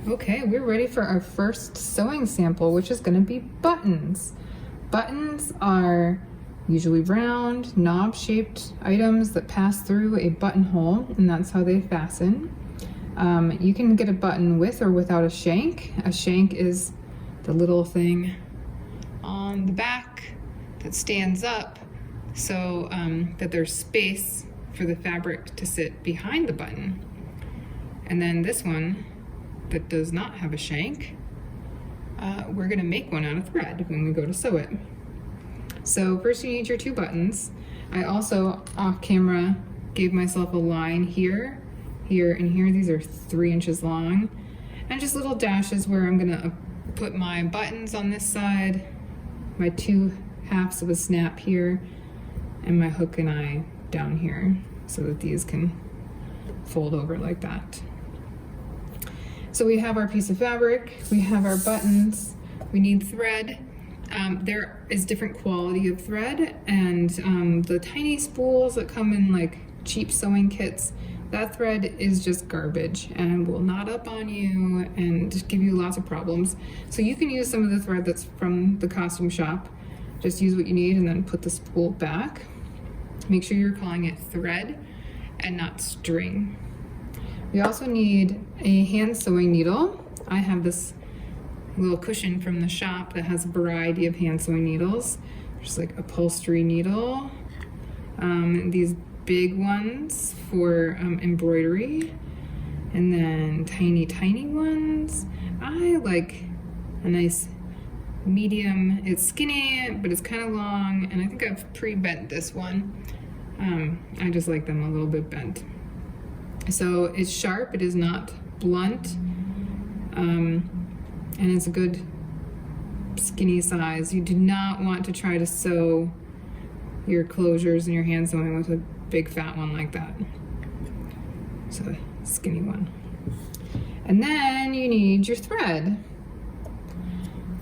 Okay, we're ready for our first sewing sample, which is going to be buttons. Buttons are usually round, knob-shaped items that pass through a buttonhole, and that's how they fasten. You can get a button with or without a shank. A shank is the little thing on the back that stands up so that there's space for the fabric to sit behind the button. And then this one that does not have a shank, we're gonna make one out of thread when we go to sew it. So first you need your two buttons. I also, off camera, gave myself a line here, here, and here. These are 3 inches long. And just little dashes where I'm gonna put my buttons on this side, my 2 halves of a snap here, and my hook and eye down here, so that these can fold over like that. So we have our piece of fabric, we have our buttons, we need thread. There is different quality of thread, and the tiny spools that come in like cheap sewing kits, that thread is just garbage and will knot up on you and give you lots of problems. So you can use some of the thread that's from the costume shop. Just use what you need and then put the spool back. Make sure you're calling it thread and not string. We also need a hand sewing needle. I have this little cushion from the shop that has a variety of hand sewing needles. There's like upholstery needle, these big ones for embroidery, and then tiny ones. I like a nice medium. It's skinny, but it's kind of long, and I think I've pre-bent this one. I just like them a little bit bent. So it's sharp, it is not blunt, and it's a good skinny size. You do not want to try to sew your closures and your hand sewing with a big fat one like that. So a skinny one. And then you need your thread.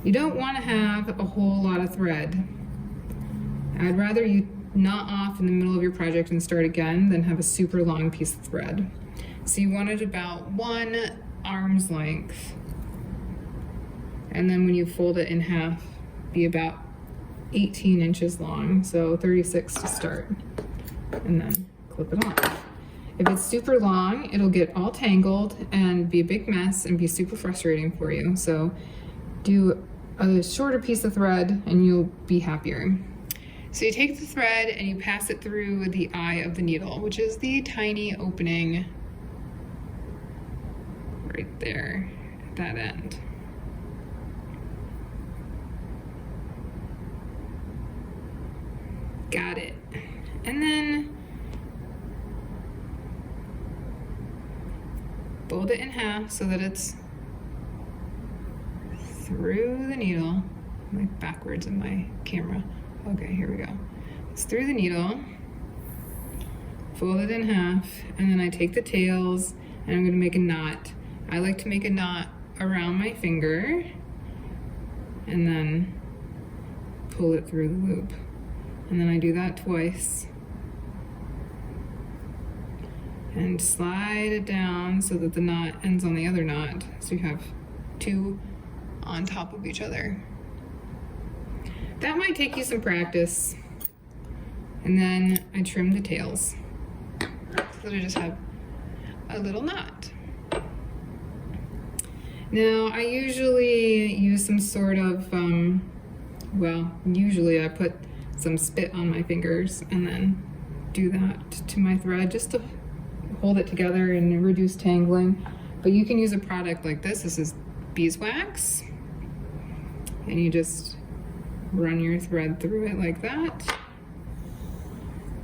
You don't want to have a whole lot of thread. I'd rather you knot off in the middle of your project and start again than have a super long piece of thread. So you want it about 1 arm's length, and then when you fold it in half, be about 18 inches long, so 36 to start, and then clip it off. If it's super long, it'll get all tangled and be a big mess and be super frustrating for you. So do a shorter piece of thread and you'll be happier. So you take the thread and you pass it through the eye of the needle, which is the tiny opening right there at that end. Got it. And then fold it in half so that it's through the needle. I'm like backwards in my camera. Okay, here we go. It's through the needle, fold it in half, and then I take the tails and I'm gonna make a knot. I like to make a knot around my finger and then pull it through the loop. And then I do that twice. And slide it down so that the knot ends on the other knot. So you have 2 on top of each other. That might take you some practice. And then I trim the tails so that I just have a little knot. Now I usually use some sort of, usually I put some spit on my fingers and then do that to my thread just to hold it together and reduce tangling. But you can use a product like this. This is beeswax. And you just run your thread through it like that,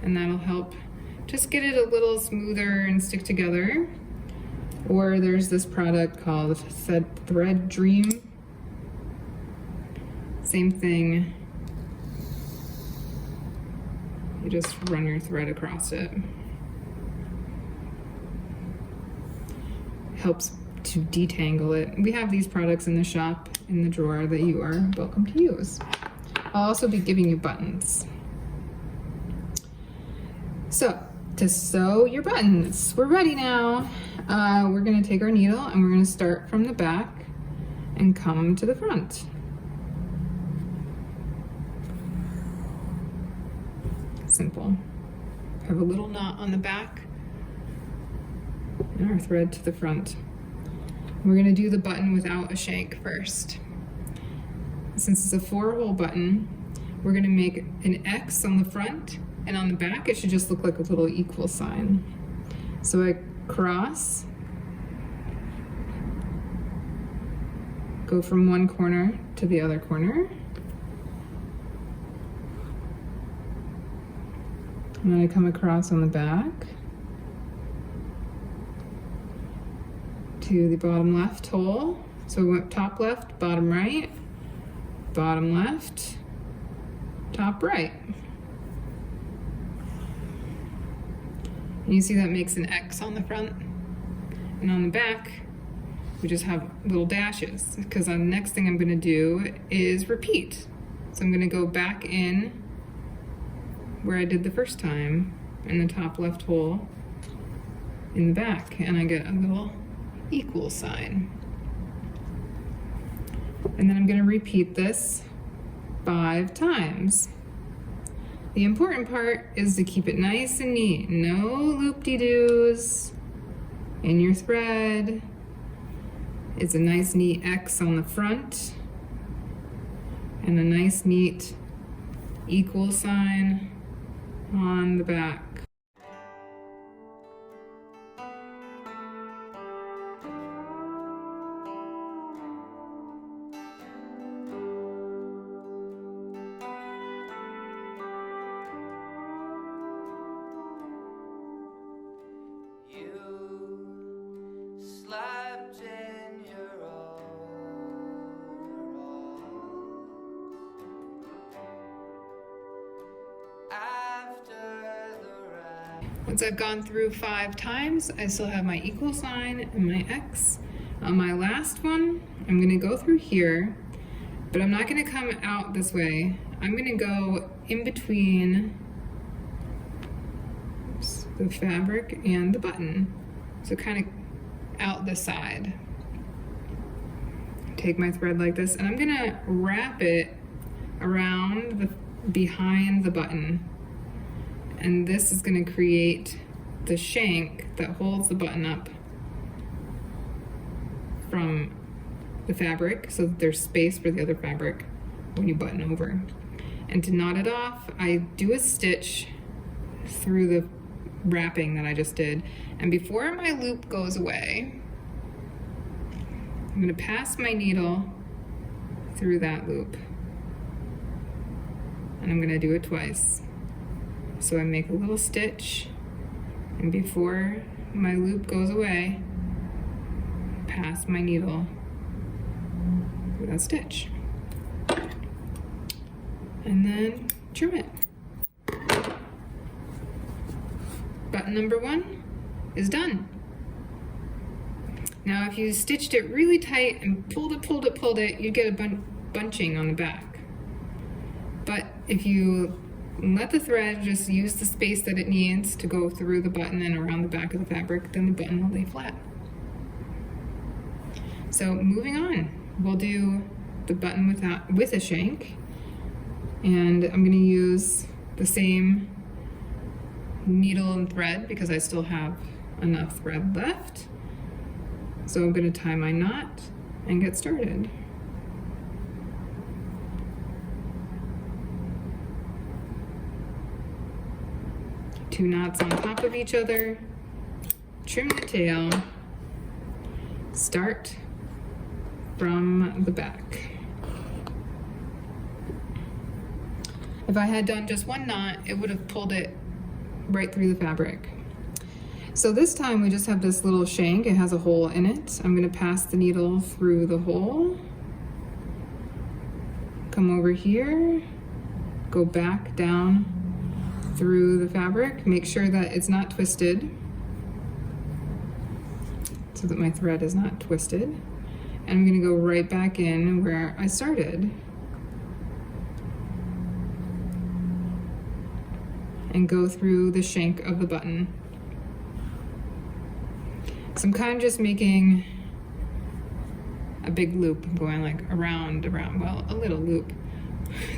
and that'll help just get it a little smoother and stick together. Or there's this product called Thread Dream. Same thing. You just run your thread across it. Helps to detangle it. We have these products in the shop in the drawer that you are welcome to use. I'll also be giving you buttons. So, to sew your buttons, we're ready now. we're gonna take our needle and we're gonna start from the back and come to the front. Simple. Have a little knot on the back and our thread to the front. We're gonna do the button without a shank first. Since it's a 4-hole button, we're gonna make an X on the front, and on the back it should just look like a little equal sign. So I cross, go from one corner to the other corner, and then I come across on the back to the bottom left hole. So we went top left, bottom right, bottom left, top right. And you see that makes an X on the front, and on the back we just have little dashes, because the next thing I'm going to do is repeat. So I'm going to go back in where I did the first time in the top left hole in the back, and I get a little equal sign. And then I'm going to repeat this 5 times. The important part is to keep it nice and neat. No loop-de-doos in your thread. It's a nice neat X on the front and a nice neat equal sign on the back. Once I've gone through 5 times, I still have my equal sign and my X. On my last one, I'm gonna go through here, but I'm not gonna come out this way. I'm gonna go in between the fabric and the button. So kind of out the side. Take my thread like this, and I'm gonna wrap it around behind the button. And this is going to create the shank that holds the button up from the fabric, so that there's space for the other fabric when you button over. And to knot it off, I do a stitch through the wrapping that I just did. And before my loop goes away, I'm going to pass my needle through that loop. And I'm going to do it twice. So I make a little stitch, and before my loop goes away, pass my needle through that stitch. And then trim it. Button number 1 is done. Now if you stitched it really tight and pulled it, you'd get a bunching on the back. But if you let the thread just use the space that it needs to go through the button and around the back of the fabric, then the button will lay flat. So moving on, we'll do the button with a shank, and I'm going to use the same needle and thread because I still have enough thread left. So I'm going to tie my knot and get started. Two knots on top of each other, trim the tail, start from the back. If I had done just one knot, it would have pulled it right through the fabric. So this time we just have this little shank. It has a hole in it. I'm going to pass the needle through the hole, come over here, go back down through the fabric, make sure that it's not twisted so that my thread is not twisted, and I'm going to go right back in where I started and go through the shank of the button. So I'm kind of just making a big loop. I'm going like around, well, a little loop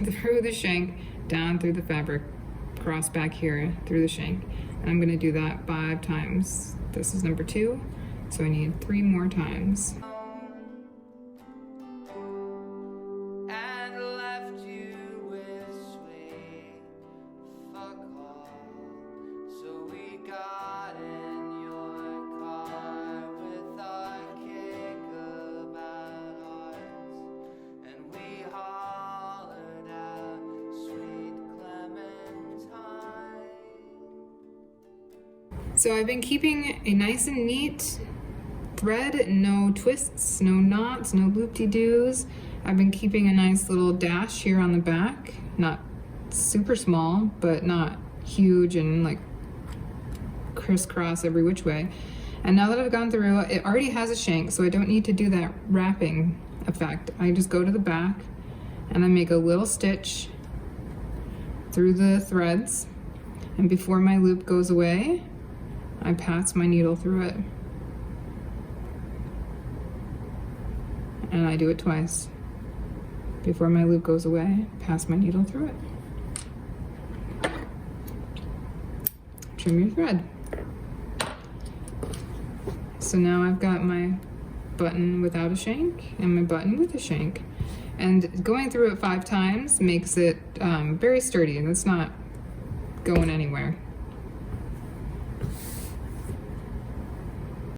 through the shank, down through the fabric, across back here through the shank. And I'm gonna do that 5 times. This is number 2, so I need 3 more times. So I've been keeping a nice and neat thread, no twists, no knots, no loop-de-doos. I've been keeping a nice little dash here on the back, not super small, but not huge and like crisscross every which way. And now that I've gone through, it already has a shank, so I don't need to do that wrapping effect. I just go to the back and I make a little stitch through the threads, and before my loop goes away, I pass my needle through it. And I do it twice. Before my loop goes away, pass my needle through it. Trim your thread. So now I've got my button without a shank and my button with a shank. And going through it 5 times makes it very sturdy, and it's not going anywhere.